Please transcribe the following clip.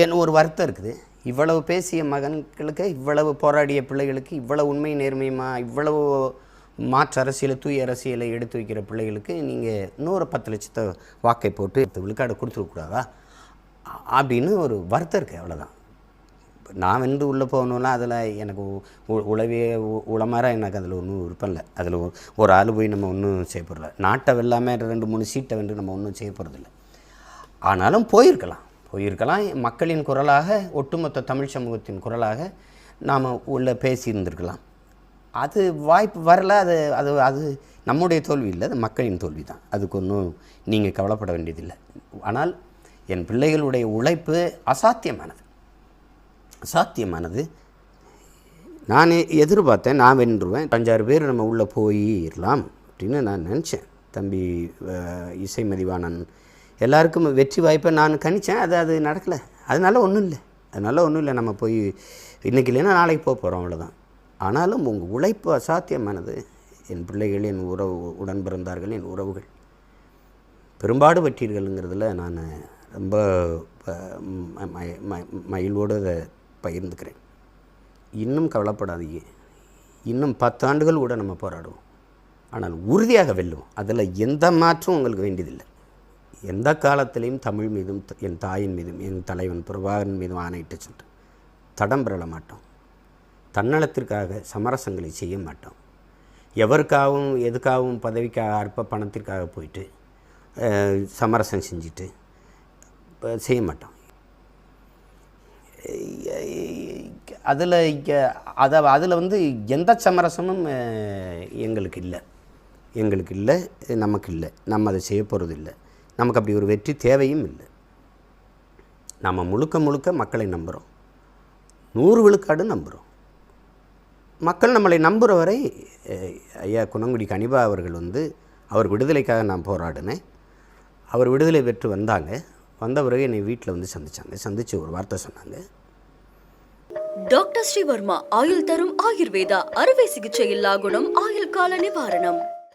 என் ஒரு வருத்தம் இருக்குது. இவ்வளவு பேசிய மகன்களுக்கு, இவ்வளவு போராடிய பிள்ளைகளுக்கு, இவ்வளவு உண்மை நேர்மையுமா, இவ்வளவு மாற்று அரசியலை, தூய அரசியலை எடுத்து வைக்கிற பிள்ளைகளுக்கு நீங்கள் இன்னொரு 10 லட்சத்தை வாக்கை போட்டு விழுக்காடு கொடுத்துருக்கூடாதா அப்படின்னு ஒரு வருத்தம் இருக்குது. அவ்வளோதான். நான் வந்து உள்ளே போகணுன்னா அதில் எனக்கு உளவே உளமாற எனக்கு அதில் ஒன்றும் விருப்பம் இல்லை. அதில் ஒரு ஆள் போய் நம்ம ஒன்றும் செய்ய போகிறதில்ல. நாட்டை வெல்லாமல் 2-3 சீட்டை வந்து நம்ம ஒன்றும் செய்ய போகிறதில்ல. ஆனாலும் போயிருக்கலாம். மக்களின் குரலாக, ஒட்டுமொத்த தமிழ் சமூகத்தின் குரலாக நாம் உள்ள பேசியிருந்திருக்கலாம். அது வாய்ப்பு வரல. அது அது அது நம்முடைய தோல்வி இல்லை, அது மக்களின் தோல்வி தான். அதுக்கு ஒன்றும் நீங்கள் கவலைப்பட வேண்டியதில்லை. ஆனால் என் பிள்ளைகளுடைய உழைப்பு அசாத்தியமானது. நான் எதிர்பார்த்தேன் நான் வென்றுவேன், 5-6 பேர் நம்ம உள்ளே போயிடலாம் அப்படின்னு நான் நினச்சேன். தம்பி இசை மதிவாணன் எல்லாருக்கும் வெற்றி வாய்ப்பை நான் கணித்தேன். அது நடக்கலை. அதனால ஒன்றும் இல்லை. நம்ம போய் இன்றைக்கி இல்லைன்னா நாளைக்கு போகிறோம், அவ்வளோதான். ஆனாலும் உங்கள் உழைப்பு அசாத்தியமானது. என் பிள்ளைகள், என் உடன் பிறந்தார்கள், என் உறவுகள் பெரும்பாடு பற்றீர்கள்ங்கிறதுல நான் ரொம்ப மகிழ்வோடு அதை பகிர்ந்துக்கிறேன். இன்னும் கவலைப்படாதீங்க. இன்னும் 10 ஆண்டுகள் கூட நம்ம போராடுவோம். ஆனால் உறுதியாக வெல்லுவோம். அதில் எந்த மாற்றம் உங்களுக்கு வேண்டியதில்லை. எந்த காலத்திலையும் தமிழ் மீதும், என் தாயின் மீதும், என் தலைவன் பிரபாகரன் மீதும் ஆணையிட்டு சொல்கிறேன், தடம் பெறல மாட்டோம். தன்னலத்திற்காக சமரசங்களை செய்ய மாட்டோம். எவருக்காகவும் எதுக்காகவும் பதவிக்காக, அற்ப பணத்திற்காக போயிட்டு சமரசம் செஞ்சுட்டு செய்ய மாட்டோம். அதில் வந்து எந்த சமரசமும் எங்களுக்கு இல்லை, நமக்கு இல்லை. நம்ம அதை செய்ய போகிறது இல்லை. நமக்கு அப்படி ஒரு வெற்றி தேவையும் இல்லை. நம்ம முழுக்க மக்களை நம்புகிறோம். 100 விழுக்காடு நம்புகிறோம். மக்கள் நம்மளை நம்புகிற வரை ஐயா குணங்குடி கனிபா அவர்கள் வந்து அவர் விடுதலைக்காக நான் போராடினேன். அவர் விடுதலை பெற்று வந்த பிறகு என்னை வீட்டில் வந்து சந்தித்து ஒரு வார்த்தை சொன்னாங்க. டாக்டர் ஸ்ரீவர்மா ஆயுள் தரும் ஆயுர்வேதா அறுவை சிகிச்சை இல்லா குணம், ஆயுள் கால நிவாரணம்.